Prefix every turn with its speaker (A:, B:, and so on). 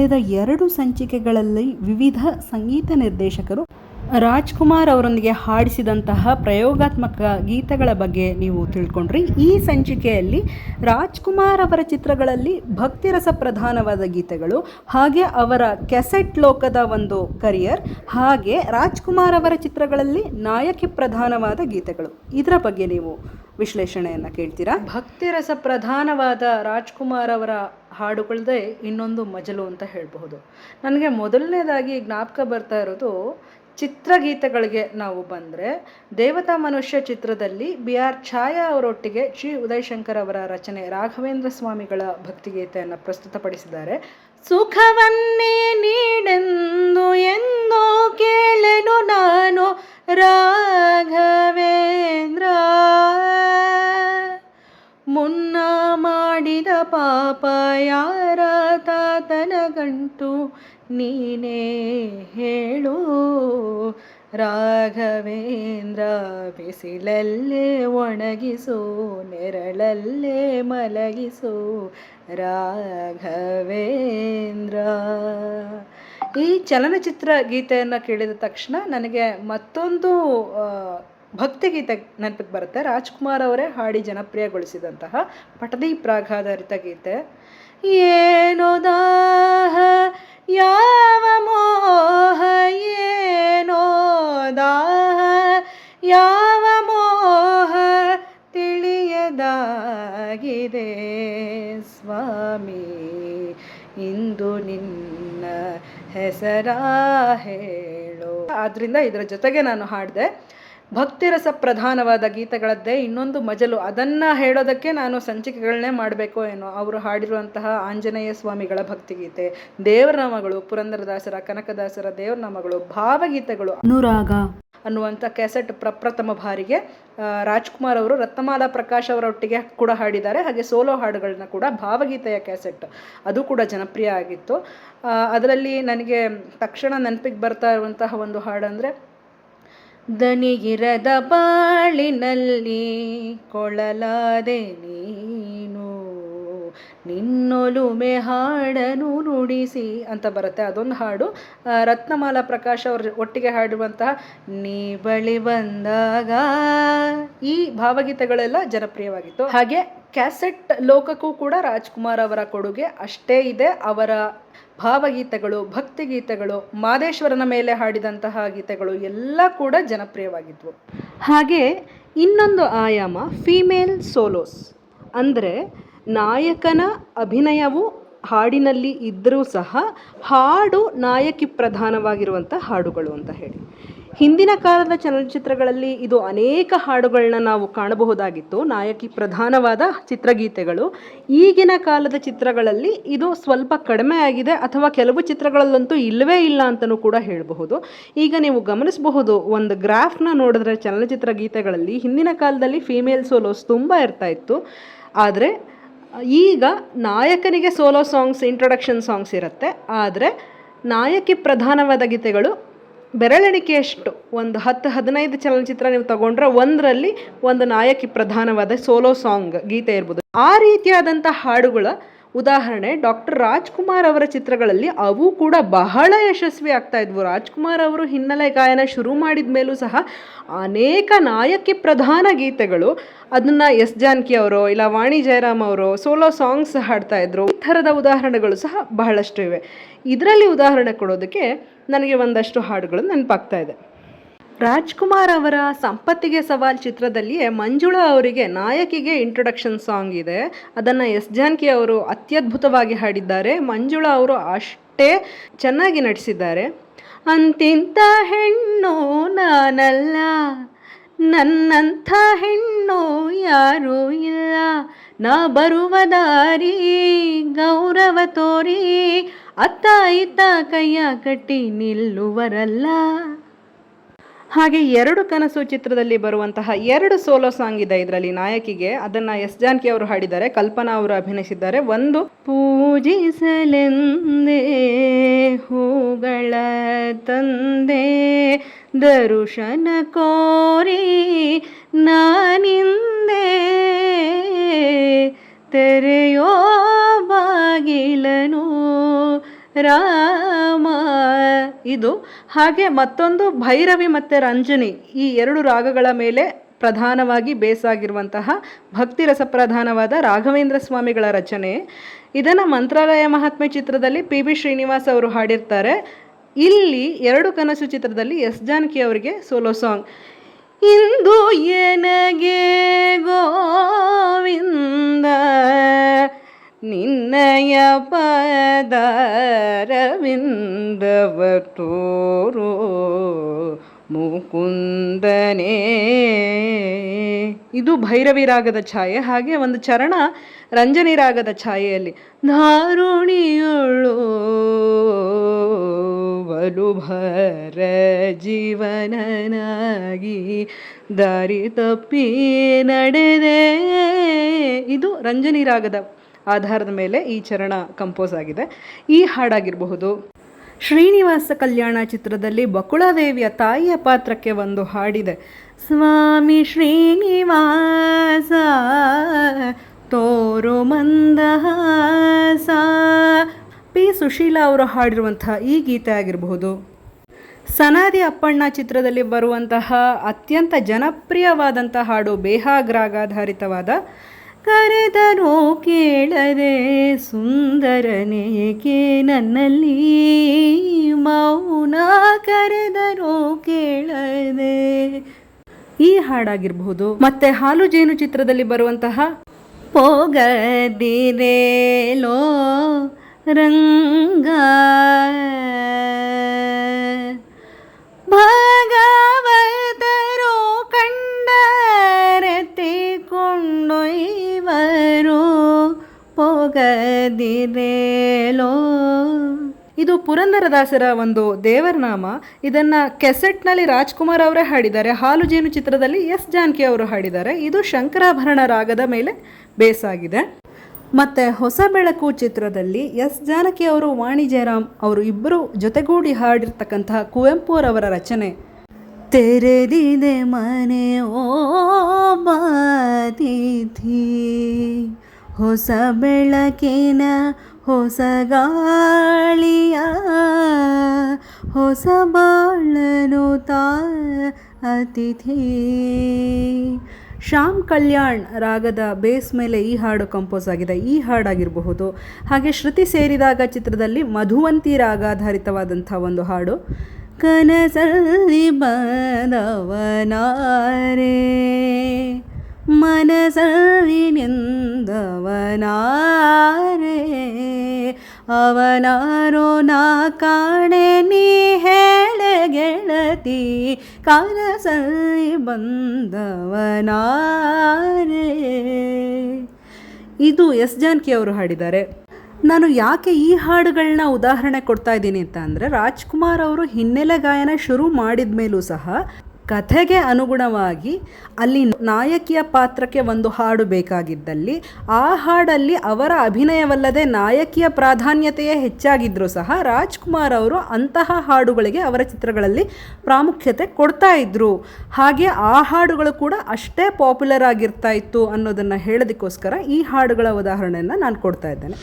A: ಕಳೆದ 2 ಸಂಚಿಕೆಗಳಲ್ಲಿ ವಿವಿಧ ಸಂಗೀತ ನಿರ್ದೇಶಕರು ರಾಜ್ಕುಮಾರ್ ಅವರೊಂದಿಗೆ ಹಾಡಿಸಿದಂತಹ ಪ್ರಯೋಗಾತ್ಮಕ ಗೀತೆಗಳ ಬಗ್ಗೆ ನೀವು ತಿಳ್ಕೊಂಡ್ರಿ. ಈ ಸಂಚಿಕೆಯಲ್ಲಿ ರಾಜ್ಕುಮಾರ್ ಅವರ ಚಿತ್ರಗಳಲ್ಲಿ ಭಕ್ತಿರಸ ಪ್ರಧಾನವಾದ ಗೀತೆಗಳು, ಹಾಗೆ ಅವರ ಕೆಸೆಟ್ ಲೋಕದ ಒಂದು ಕರಿಯರ್, ಹಾಗೆ ರಾಜ್ಕುಮಾರ್ ಅವರ ಚಿತ್ರಗಳಲ್ಲಿ ನಾಯಕಿ ಪ್ರಧಾನವಾದ ಗೀತೆಗಳು, ಇದರ ಬಗ್ಗೆ ನೀವು ವಿಶ್ಲೇಷಣೆಯನ್ನು ಕೇಳ್ತೀರಾ. ಭಕ್ತಿರಸ ಪ್ರಧಾನವಾದ ರಾಜ್ಕುಮಾರ್ ಅವರ ಹಾಡುಗಳದೇ ಇನ್ನೊಂದು ಮಜಲು ಅಂತ ಹೇಳಬಹುದು. ನನಗೆ ಮೊದಲನೇದಾಗಿ ಜ್ಞಾಪಕ ಬರ್ತಾ ಇರೋದು ಚಿತ್ರಗೀತೆಗಳಿಗೆ ನಾವು ಬಂದರೆ, ದೇವತಾ ಮನುಷ್ಯ ಚಿತ್ರದಲ್ಲಿ BR ಛಾಯಾ ಅವರೊಟ್ಟಿಗೆ ಶ್ರೀ ಉದಯ್ ಶಂಕರ್ ಅವರ ರಚನೆ ರಾಘವೇಂದ್ರ ಸ್ವಾಮಿಗಳ ಭಕ್ತಿಗೀತೆಯನ್ನು ಪ್ರಸ್ತುತಪಡಿಸಿದ್ದಾರೆ. ಸುಖವನ್ನೇ ನೀಡೆಂದು ಎಂದು ಕೇಳೆನು ನಾನು ರಾಘವೇಂದ್ರ, ಮುನ್ನ ಮಾಡಿದ ಪಾಪ ಯಾರ ತಾತನ ಗಂಟು ನೀನೇ ಹೇಳು ರಾಘವೇಂದ್ರ, ಬಿಸಿಲಲ್ಲೇ ಒಣಗಿಸು ನೆರಳಲ್ಲೇ ಮಲಗಿಸು ರಾಘವೇಂದ್ರ. ಈ ಚಲನಚಿತ್ರ ಗೀತೆಯನ್ನು ಕೇಳಿದ ತಕ್ಷಣ ನನಗೆ ಮತ್ತೊಂದು ಭಕ್ತಿಗೀತೆ ನೆನಪಿಗೆ ಬರುತ್ತೆ. ರಾಜ್ಕುಮಾರ್ ಅವರೇ ಹಾಡಿ ಜನಪ್ರಿಯಗೊಳಿಸಿದಂತಹ ಪಟದೀಪ್ ರಾಗಾಧಾರಿತ ಗೀತೆ. ಏನೋ ದಾಹ ಯಾವ ಮೋಹ, ಏನೋ ದಾಹ ಯಾವ ಮೋಹ ತಿಳಿಯದಾಗಿದೆ ಸ್ವಾಮಿ, ಇಂದು ನಿನ್ನ ಹೆಸರ ಹೇಳು. ಆದ್ದರಿಂದ ಇದರ ಜೊತೆಗೆ ನಾನು ಹಾಡಿದೆ. ಭಕ್ತಿರಸ ಪ್ರಧಾನವಾದ ಗೀತೆಗಳದ್ದೇ ಇನ್ನೊಂದು ಮಜಲು. ಅದನ್ನು ಹೇಳೋದಕ್ಕೆ ನಾನು ಸಂಚಿಕೆಗಳನ್ನೇ ಮಾಡಬೇಕು ಏನೋ. ಅವರು ಹಾಡಿರುವಂತಹ ಆಂಜನೇಯ ಸ್ವಾಮಿಗಳ ಭಕ್ತಿಗೀತೆ, ದೇವರನಾಮಗಳು, ಪುರಂದರದಾಸರ, ಕನಕದಾಸರ ದೇವರನಾಮಗಳು, ಭಾವಗೀತೆಗಳು, ಅನುರಾಗ ಅನ್ನುವಂಥ ಕ್ಯಾಸೆಟ್ ಪ್ರಪ್ರಥಮ ಬಾರಿಗೆ ರಾಜ್ಕುಮಾರ್ ಅವರು ರತ್ನಮಾಲಾ ಪ್ರಕಾಶ್ ಅವರೊಟ್ಟಿಗೆ ಕೂಡ ಹಾಡಿದ್ದಾರೆ. ಹಾಗೆ ಸೋಲೋ ಹಾಡುಗಳನ್ನ ಕೂಡ, ಭಾವಗೀತೆಯ ಕ್ಯಾಸೆಟ್ ಅದು ಕೂಡ ಜನಪ್ರಿಯ ಆಗಿತ್ತು. ಅದರಲ್ಲಿ ನನಗೆ ತಕ್ಷಣ ನೆನಪಿಗೆ ಬರ್ತಾ ಇರುವಂತಹ ಒಂದು ಹಾಡಂದರೆ, ದನಿಗಿರದ ಬಾಳಿನಲ್ಲಿ ಕೊಳಲಾದೆ ನೀನು, ನಿನ್ನೊಲುಮೆ ಹಾಡನು ನುಡಿಸಿ ಅಂತ ಬರುತ್ತೆ. ಅದೊಂದು ಹಾಡು. ರತ್ನಮಾಲಾ ಪ್ರಕಾಶ್ ಅವರು ಒಟ್ಟಿಗೆ ಹಾಡುವಂತಹ ನೀ ಬಳಿ ಬಂದಾಗ, ಈ ಭಾವಗೀತೆಗಳೆಲ್ಲ ಜನಪ್ರಿಯವಾಗಿತ್ತು. ಹಾಗೆ ಕ್ಯಾಸೆಟ್ ಲೋಕಕ್ಕೂ ಕೂಡ ರಾಜ್ಕುಮಾರ್ ಅವರ ಕೊಡುಗೆ ಅಷ್ಟೇ ಇದೆ. ಅವರ ಭಾವಗೀತೆಗಳು, ಭಕ್ತಿಗೀತೆಗಳು, ಮಾದೇಶ್ವರನ ಮೇಲೆ ಹಾಡಿದಂತಹ ಗೀತೆಗಳು ಎಲ್ಲ ಕೂಡ ಜನಪ್ರಿಯವಾಗಿದ್ವು. ಹಾಗೆ ಇನ್ನೊಂದು ಆಯಾಮ ಫೀಮೇಲ್ ಸೋಲೋಸ್, ಅಂದರೆ ನಾಯಕನ ಅಭಿನಯವು ಹಾಡಿನಲ್ಲಿ ಇದ್ದರೂ ಸಹ ಹಾಡು ನಾಯಕಿ ಪ್ರಧಾನವಾಗಿರುವಂಥ ಹಾಡುಗಳು ಅಂತ ಹೇಳಿ. ಹಿಂದಿನ ಕಾಲದ ಚಲನಚಿತ್ರಗಳಲ್ಲಿ ಇದು ಅನೇಕ ಹಾಡುಗಳನ್ನ ನಾವು ಕಾಣಬಹುದಾಗಿತ್ತು, ನಾಯಕಿ ಪ್ರಧಾನವಾದ ಚಿತ್ರಗೀತೆಗಳು. ಈಗಿನ ಕಾಲದ ಚಿತ್ರಗಳಲ್ಲಿ ಇದು ಸ್ವಲ್ಪ ಕಡಿಮೆ ಆಗಿದೆ, ಅಥವಾ ಕೆಲವು ಚಿತ್ರಗಳಲ್ಲಂತೂ ಇಲ್ಲವೇ ಇಲ್ಲ ಅಂತಲೂ ಕೂಡ ಹೇಳಬಹುದು. ಈಗ ನೀವು ಗಮನಿಸಬಹುದು, ಒಂದು ಗ್ರಾಫ್ನ ನೋಡಿದ್ರೆ ಚಲನಚಿತ್ರ ಗೀತೆಗಳಲ್ಲಿ ಹಿಂದಿನ ಕಾಲದಲ್ಲಿ ಫೀಮೇಲ್ ಸೋಲೋಸ್ ತುಂಬ ಇರ್ತಾ ಇತ್ತು. ಆದರೆ ಈಗ ನಾಯಕನಿಗೆ ಸೋಲೋ ಸಾಂಗ್ಸ್, ಇಂಟ್ರೊಡಕ್ಷನ್ ಸಾಂಗ್ಸ್ ಇರುತ್ತೆ. ಆದರೆ ನಾಯಕಿ ಪ್ರಧಾನವಾದ ಗೀತೆಗಳು ಬೆರಳೆಣಿಕೆಯಷ್ಟು, ಒಂದು 10-15 ಚಲನಚಿತ್ರ ನೀವು ತಗೊಂಡ್ರೆ ಒಂದರಲ್ಲಿ ಒಂದು ನಾಯಕಿ ಪ್ರಧಾನವಾದ ಸೋಲೋ ಸಾಂಗ್ ಗೀತೆ ಇರ್ಬೋದು. ಆ ರೀತಿಯಾದಂಥ ಹಾಡುಗಳ ಉದಾಹರಣೆ ಡಾಕ್ಟರ್ ರಾಜ್ಕುಮಾರ್ ಅವರ ಚಿತ್ರಗಳಲ್ಲಿ ಅವು ಕೂಡ ಬಹಳ ಯಶಸ್ವಿ ಆಗ್ತಾ ಇದ್ವು. ರಾಜ್ಕುಮಾರ್ ಅವರು ಹಿನ್ನೆಲೆ ಗಾಯನ ಶುರು ಮಾಡಿದ ಮೇಲೂ ಸಹ ಅನೇಕ ನಾಯಕಿ ಪ್ರಧಾನ ಗೀತೆಗಳು, ಅದನ್ನು ಎಸ್ ಜಾನಕಿ ಅವರು ಇಲ್ಲ ವಾಣಿ ಜಯರಾಮ್ ಅವರು ಸೋಲೋ ಸಾಂಗ್ಸ್ ಹಾಡ್ತಾ ಇದ್ರು. ಈ ಥರದ ಉದಾಹರಣೆಗಳು ಸಹ ಬಹಳಷ್ಟು ಇವೆ. ಇದರಲ್ಲಿ ಉದಾಹರಣೆ ಕೊಡೋದಕ್ಕೆ ನನಗೆ ಒಂದಷ್ಟು ಹಾಡುಗಳು ನೆನಪಾಗ್ತಾ ಇದೆ. ರಾಜ್ಕುಮಾರ್ ಅವರ ಸಂಪತ್ತಿಗೆ ಸವಾಲ್ ಚಿತ್ರದಲ್ಲಿಯೇ ಮಂಜುಳಾ ಅವರಿಗೆ ನಾಯಕಿಗೆ ಇಂಟ್ರೊಡಕ್ಷನ್ ಸಾಂಗ್ ಇದೆ. ಅದನ್ನು ಎಸ್ ಜಾನಕಿ ಅವರು ಅತ್ಯದ್ಭುತವಾಗಿ ಹಾಡಿದ್ದಾರೆ. ಮಂಜುಳಾ ಅವರು ಅಷ್ಟೇ ಚೆನ್ನಾಗಿ ನಟಿಸಿದ್ದಾರೆ. ಅಂತಿಂತ ಹೆಣ್ಣು ನಾನಲ್ಲ, ನನ್ನಂಥ ಹೆಣ್ಣು ಯಾರೂ ಇಲ್ಲ, ನಾ ಬರುವ ದಾರಿ ಗೌರವ ತೋರಿ, ಅತ್ತ ಇತ್ತ ಕೈಯ ಕಟ್ಟಿ ನಿಲ್ಲುವರಲ್ಲ. ಹಾಗೆ 2 ಕನಸು ಚಿತ್ರದಲ್ಲಿ ಬರುವಂತಹ 2 ಸೋಲೋ ಸಾಂಗ್ ಇದೆ ಇದರಲ್ಲಿ ನಾಯಕಿಗೆ. ಅದನ್ನು ಎಸ್ ಜಾನಕಿ ಅವರು ಹಾಡಿದ್ದಾರೆ, ಕಲ್ಪನಾ ಅವರು ಅಭಿನಯಿಸಿದ್ದಾರೆ. ಒಂದು ಪೂಜಿಸಲೆಂದೇ ಹೂಗಳ ತಂದೆ, ದರುಶನ ಕೋರಿ ನಾನಿಂದೆ, ತೆರೆಯೋ ಬಾಗಿಲನು ರಾಮ. ಇದು ಹಾಗೆ ಮತ್ತೊಂದು ಭೈರವಿ ಮತ್ತು ರಂಜನಿ, ಈ ಎರಡು ರಾಗಗಳ ಮೇಲೆ ಪ್ರಧಾನವಾಗಿ ಬೇಸಾಗಿರುವಂತಹ ಭಕ್ತಿ ರಸಪ್ರಧಾನವಾದ ರಾಘವೇಂದ್ರ ಸ್ವಾಮಿಗಳ ರಚನೆ. ಇದನ್ನು ಮಂತ್ರಾಲಯ ಮಹಾತ್ಮೆ ಚಿತ್ರದಲ್ಲಿ PB ಶ್ರೀನಿವಾಸ್ ಅವರು ಹಾಡಿರ್ತಾರೆ. ಇಲ್ಲಿ ಎರಡು ಕನಸು ಚಿತ್ರದಲ್ಲಿ S ಜಾನಕಿ ಅವರಿಗೆ ಸೋಲೋ ಸಾಂಗ್. ಇಂದು ಎನಗೆ ಗೋವಿಂದ ನಿನ್ನಯ ಪದರವಿಂದವ ತೋರೋ ಮುಕುಂದನೇ. ಇದು ಭೈರವಿ ರಾಗದ ಛಾಯೆ. ಹಾಗೆ ಒಂದು ಚರಣ ರಂಜನಿ ರಾಗದ ಛಾಯೆಯಲ್ಲಿ ಧಾರುಣಿಯುಳು ಬಲುಭರ ಜೀವನನಾಗಿ ದಾರಿ ತಪ್ಪಿ ನಡೆದೆ. ಇದು ರಂಜನಿ ರಾಗದ ಆಧಾರದ ಮೇಲೆ ಈ ಚರಣ ಕಂಪೋಸ್ ಆಗಿದೆ. ಈ ಹಾಡಾಗಿರಬಹುದು. ಶ್ರೀನಿವಾಸ ಕಲ್ಯಾಣ ಚಿತ್ರದಲ್ಲಿ ಬಕುಳಾದೇವಿಯ ತಾಯಿಯ ಪಾತ್ರಕ್ಕೆ ಒಂದು ಹಾಡಿದೆ. ಸ್ವಾಮಿ ಶ್ರೀನಿವಾಸ ತೋರು ಮಂದಹಾಸ. P. ಸುಶೀಲಾ ಅವರು ಹಾಡಿರುವಂತಹ ಈ ಗೀತೆ ಆಗಿರಬಹುದು. ಸನಾದಿ ಅಪ್ಪಣ್ಣ ಚಿತ್ರದಲ್ಲಿ ಬರುವಂತಹ ಅತ್ಯಂತ ಜನಪ್ರಿಯವಾದಂಥ ಹಾಡು ಬೇಹಾಗ್ರಾಗಾಧಾರಿತವಾದ ಕರೆದರೂ ಕೇಳದೆ ಸುಂದರನೇಕೆ ನನ್ನಲ್ಲಿ ಮೌನ ಕರೆದರೂ ಕೇಳದೆ, ಈ ಹಾಡಾಗಿರಬಹುದು. ಮತ್ತೆ ಹಾಲು ಜೇನು ಚಿತ್ರದಲ್ಲಿ ಬರುವಂತಹ ಪೋಗದಿರೇಲೋ ರಂಗ ಭಾಗವತರು ಕಂಡರತೆ ಕೊಂಡೊಯ್ವರು ಪೋಗದಿರೇಲೋ. ಇದು ಪುರಂದರದಾಸರ ಒಂದು ದೇವರನಾಮ. ಇದನ್ನು ಕೆಸೆಟ್ನಲ್ಲಿ ರಾಜ್ಕುಮಾರ್ ಅವರೇ ಹಾಡಿದ್ದಾರೆ. ಹಾಲು ಜೇನು ಚಿತ್ರದಲ್ಲಿ S ಜಾನಕಿ ಅವರು ಹಾಡಿದ್ದಾರೆ. ಇದು ಶಂಕರಾಭರಣ ರಾಗದ ಮೇಲೆ ಬೇಸಾಗಿದೆ. ಮತ್ತು ಹೊಸ ಬೆಳಕು ಚಿತ್ರದಲ್ಲಿ S ಜಾನಕಿ ಅವರು ವಾಣಿ ಜಯರಾಮ್ ಅವರು ಇಬ್ಬರು ಜೊತೆಗೂಡಿ ಹಾಡಿರ್ತಕ್ಕಂತಹ ಕುವೆಂಪು ಅವರ ರಚನೆ ತೆರೆದಿದೆ ಮನೆ ಓ ಬಾತಿಥಿ, ಹೊಸ ಬೆಳಕಿನ ಹೊಸ ಗಾಳಿಯ ಹೊಸ ಬಾಳನು ತಾ ಅತಿಥಿ. ಶ್ಯಾಮ್ ಕಲ್ಯಾಣ್ ರಾಗದ ಬೇಸ್ ಮೇಲೆ ಈ ಹಾಡು ಕಂಪೋಸ್ ಆಗಿದೆ. ಈ ಹಾಡಾಗಿರಬಹುದು. ಹಾಗೆ ಶ್ರುತಿ ಸೇರಿದಾಗ ಚಿತ್ರದಲ್ಲಿ ಮಧುವಂತಿ ರಾಗಾಧಾರಿತವಾದಂಥ ಒಂದು ಹಾಡು ಕನಸಲ್ಲಿ ಬಂದವನಾರೆ ಮನಸಲ್ಲಿ ನಿಂದವನಾರೆ ಅವನಾರೋ ನಾ ಕಾಣೆ ನೀ ಹೇಳೆ ಗೆಳತಿ ಕನಸಲ್ಲಿ ಬಂದವನಾರೆ. ಇದು S ಜಾನಕಿ ಅವರು ಹಾಡಿದ್ದಾರೆ. ನಾನು ಯಾಕೆ ಈ ಹಾಡುಗಳನ್ನ ಉದಾಹರಣೆ ಕೊಡ್ತಾ ಇದ್ದೀನಿ ಅಂತ ಅಂದರೆ, ರಾಜ್ಕುಮಾರ್ ಅವರು ಹಿನ್ನೆಲೆ ಗಾಯನ ಶುರು ಮಾಡಿದ ಮೇಲೂ ಸಹ ಕಥೆಗೆ ಅನುಗುಣವಾಗಿ ಅಲ್ಲಿ ನಾಯಕಿಯ ಪಾತ್ರಕ್ಕೆ ಒಂದು ಹಾಡು ಬೇಕಾಗಿದ್ದಲ್ಲಿ ಆ ಹಾಡಲ್ಲಿ ಅವರ ಅಭಿನಯವಲ್ಲದೆ ನಾಯಕಿಯ ಪ್ರಾಧಾನ್ಯತೆಯೇ ಹೆಚ್ಚಾಗಿದ್ದರೂ ಸಹ ರಾಜ್ಕುಮಾರ್ ಅವರು ಅಂತಹ ಹಾಡುಗಳಿಗೆ ಅವರ ಚಿತ್ರಗಳಲ್ಲಿ ಪ್ರಾಮುಖ್ಯತೆ ಕೊಡ್ತಾ ಇದ್ದರು. ಹಾಗೆ ಆ ಹಾಡುಗಳು ಕೂಡ ಅಷ್ಟೇ ಪಾಪ್ಯುಲರ್ ಆಗಿರ್ತಾ ಇತ್ತು ಅನ್ನೋದನ್ನು ಹೇಳೋದಕ್ಕೋಸ್ಕರ ಈ ಹಾಡುಗಳ ಉದಾಹರಣೆಯನ್ನು ನಾನು ಕೊಡ್ತಾ ಇದ್ದೇನೆ.